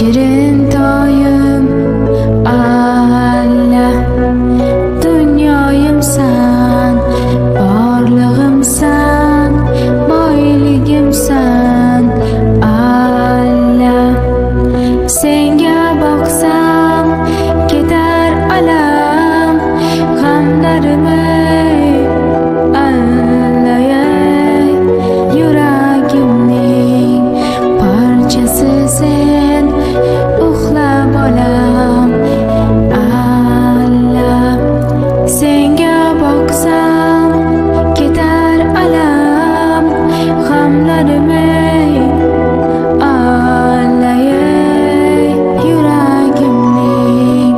shirin toyim alla, dunyoyimsan, borlig'imsan, boyligimsan alla. Senga boqsam ketar alam, g'amlarimni allayay, yuragimning parchasi sen, uxla bolam alla. Senga boqsam ketar alam, g'amlarimni allayay, yuragimning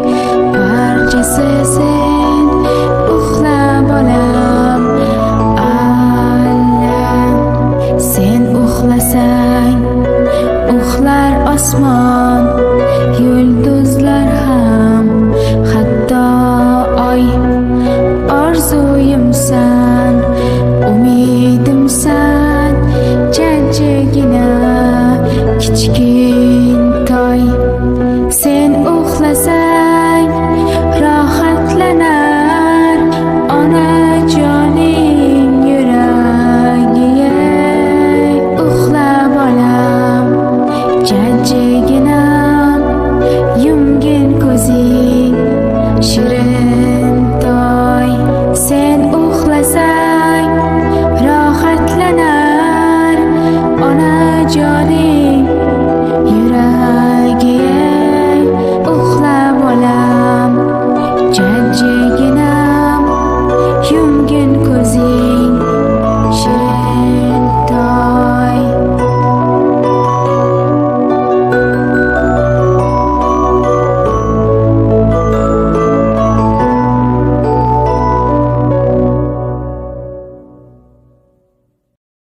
parchasi sen, uxla bolam alla. Sen uxlasang uxlar osmon, yulduzlar ham, hatto oy. Orzuyimsan, umidimsan, jajjigina kichkina